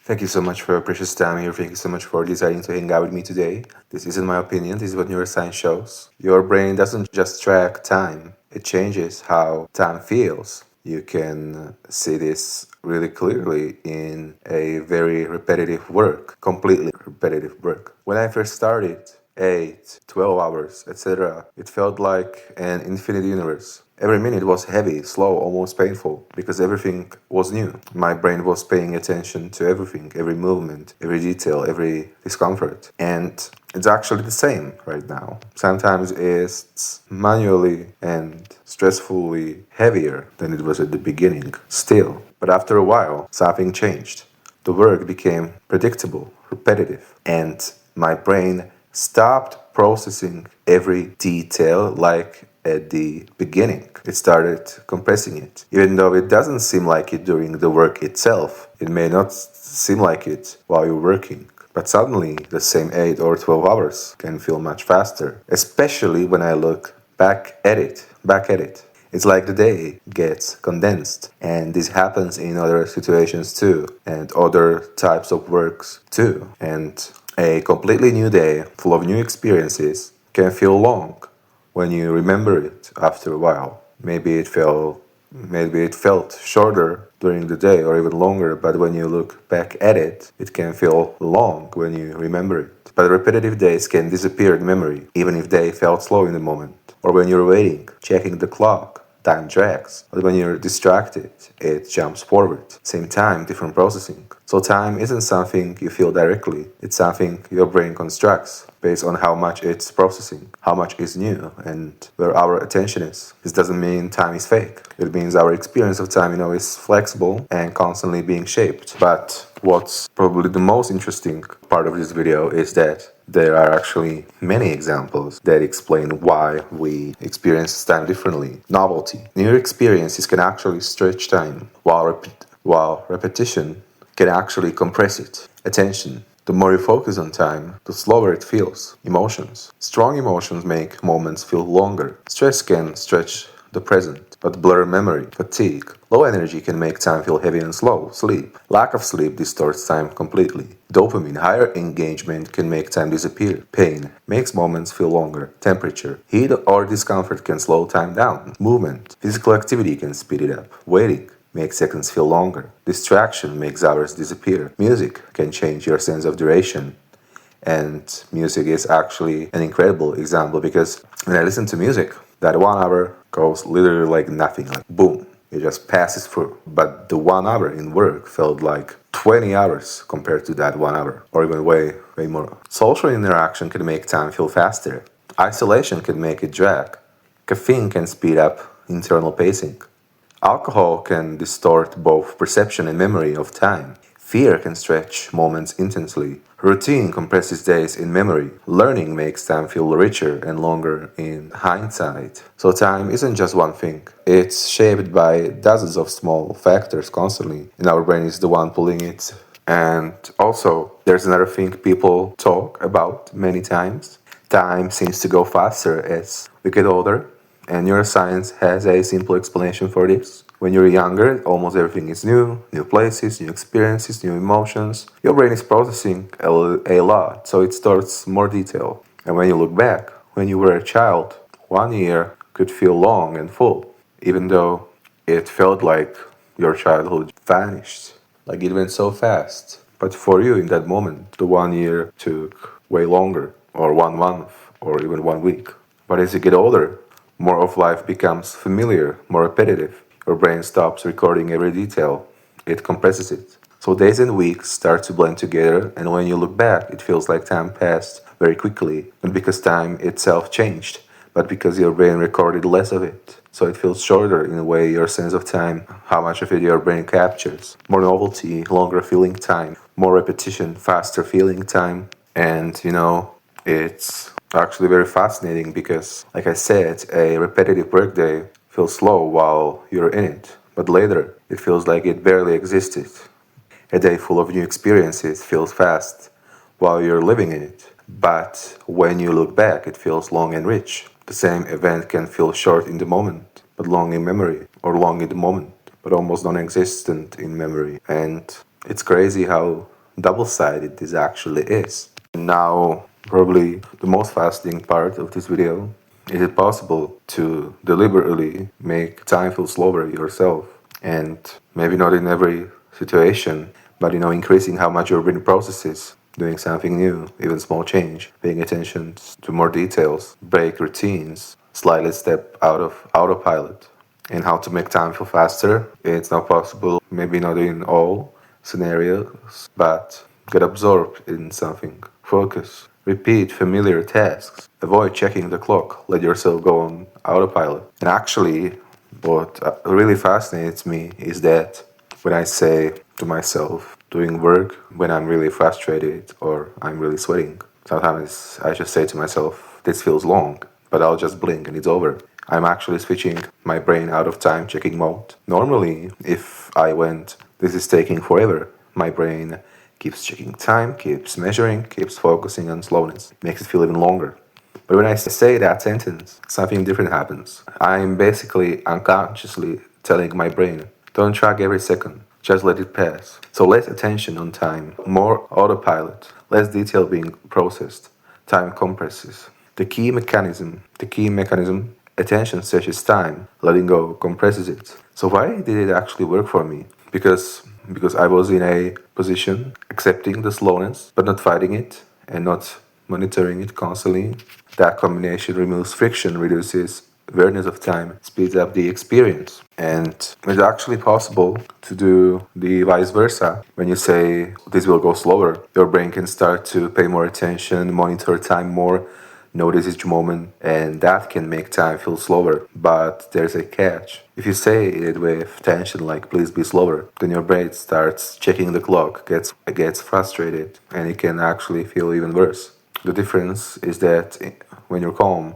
Thank you so much for your precious time here. Thank you so much for deciding to hang out with me today. This isn't my opinion, this is what neuroscience shows. Your brain doesn't just track time, it changes how time feels. You can see this really clearly in a very repetitive work, completely repetitive work. When I first started, 8, 12 hours, etc., it felt like an infinite universe. Every minute was heavy, slow, almost painful, because everything was new. My brain was paying attention to everything, every movement, every detail, every discomfort. And it's actually the same right now. Sometimes it's manually and stressfully heavier than it was at the beginning, still. But after a while, something changed. The work became predictable, repetitive, and my brain stopped processing every detail like at the beginning. It started compressing it. Even though it doesn't seem like it during the work itself, it may not seem like it while you're working. But suddenly, the same 8 or 12 hours can feel much faster, especially when I look back at it. It's like the day gets condensed, and this happens in other situations too, and other types of works too. And a completely new day, full of new experiences, can feel long when you remember it after a while. Maybe it felt shorter during the day or even longer, but when you look back at it, it can feel long when you remember it. But repetitive days can disappear in memory, even if they felt slow in the moment. Or when you're waiting, checking the clock, time drags. But when you're distracted, it jumps forward. Same time, different processing. So time isn't something you feel directly, it's something your brain constructs based on how much it's processing, how much is new, and where our attention is. This doesn't mean time is fake. It means our experience of time, is flexible and constantly being shaped. But what's probably the most interesting part of this video is that there are actually many examples that explain why we experience time differently. Novelty. New experiences can actually stretch time, while repetition can actually compress it. Attention. The more you focus on time, the slower it feels. Emotions. Strong emotions make moments feel longer. Stress can stretch the present, but blur memory. Fatigue. Low energy can make time feel heavy and slow. Sleep. Lack of sleep distorts time completely. Dopamine. Higher engagement can make time disappear. Pain makes moments feel longer. Temperature. Heat or discomfort can slow time down. Movement. Physical activity can speed it up. Waiting makes seconds feel longer. Distraction makes hours disappear. Music can change your sense of duration. And music is actually an incredible example because when I listen to music, that 1 hour goes literally like nothing, like boom, it just passes through. But the 1 hour in work felt like 20 hours compared to that 1 hour, or even way, way more. Social interaction can make time feel faster. Isolation can make it drag. Caffeine can speed up internal pacing. Alcohol can distort both perception and memory of time. Fear can stretch moments intensely. Routine compresses days in memory. Learning makes time feel richer and longer in hindsight. So time isn't just one thing. It's shaped by dozens of small factors constantly, and our brain is the one pulling it. And also, there's another thing people talk about many times. Time seems to go faster as we get older. And neuroscience has a simple explanation for this. When you're younger, almost everything is new places, new experiences, new emotions. Your brain is processing a lot, so it stores more detail. And when you look back, when you were a child, 1 year could feel long and full, even though it felt like your childhood vanished. Like it went so fast. But for you in that moment, the 1 year took way longer, or 1 month, or even 1 week. But as you get older, more of life becomes familiar, more repetitive. Your brain stops recording every detail, it compresses it. So days and weeks start to blend together, and when you look back, it feels like time passed very quickly, not because time itself changed, but because your brain recorded less of it. So it feels shorter in a way, your sense of time, how much of it your brain captures. More novelty, longer feeling time, more repetition, faster feeling time. And it's actually very fascinating because, like I said, a repetitive workday feels slow while you're in it, but later it feels like it barely existed. A day full of new experiences feels fast while you're living in it, but when you look back, it feels long and rich. The same event can feel short in the moment, but long in memory, or long in the moment, but almost non existent in memory. And it's crazy how double-sided this actually is. Now, probably the most fascinating part of this video: is it possible to deliberately make time feel slower yourself? And maybe not in every situation, but increasing how much your brain processes, doing something new, even small change, paying attention to more details, break routines, slightly step out of autopilot. And how to make time feel faster? It's not possible, maybe not in all scenarios, but get absorbed in something. Focus. Repeat familiar tasks. Avoid checking the clock. Let yourself go on autopilot. And actually, what really fascinates me is that when I say to myself, doing work when I'm really frustrated or I'm really sweating, sometimes I just say to myself, this feels long, but I'll just blink and it's over. I'm actually switching my brain out of time checking mode. Normally, if I went, this is taking forever, my brain keeps checking time, keeps measuring, keeps focusing on slowness, makes it feel even longer. But when I say that sentence, something different happens. I'm basically unconsciously telling my brain, don't track every second, just let it pass. So less attention on time, more autopilot, less detail being processed, time compresses. The key mechanism, attention stretches time, letting go compresses it. So why did it actually work for me? Because I was in a position accepting the slowness, but not fighting it and not monitoring it constantly. That combination removes friction, reduces awareness of time, speeds up the experience. And it's actually possible to do the vice versa. When you say this will go slower, your brain can start to pay more attention, monitor time more, notice each moment, and that can make time feel slower. But there's a catch. If you say it with tension, like please be slower, then your brain starts checking the clock, gets frustrated, and it can actually feel even worse. The difference is that when you're calm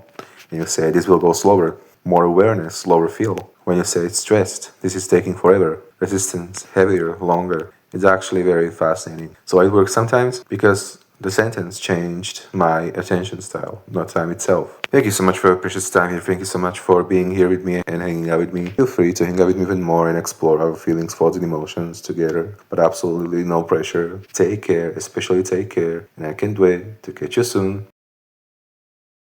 and you say this will go slower, more awareness, slower feel. When you say it's stressed, this is taking forever, resistance, heavier, longer. It's actually very fascinating. So it works sometimes because the sentence changed my attention style, not time itself. Thank you so much for your precious time here. Thank you so much for being here with me and hanging out with me. Feel free to hang out with me even more and explore our feelings, thoughts, and emotions together. But absolutely no pressure. Take care, especially take care. And I can't wait to catch you soon.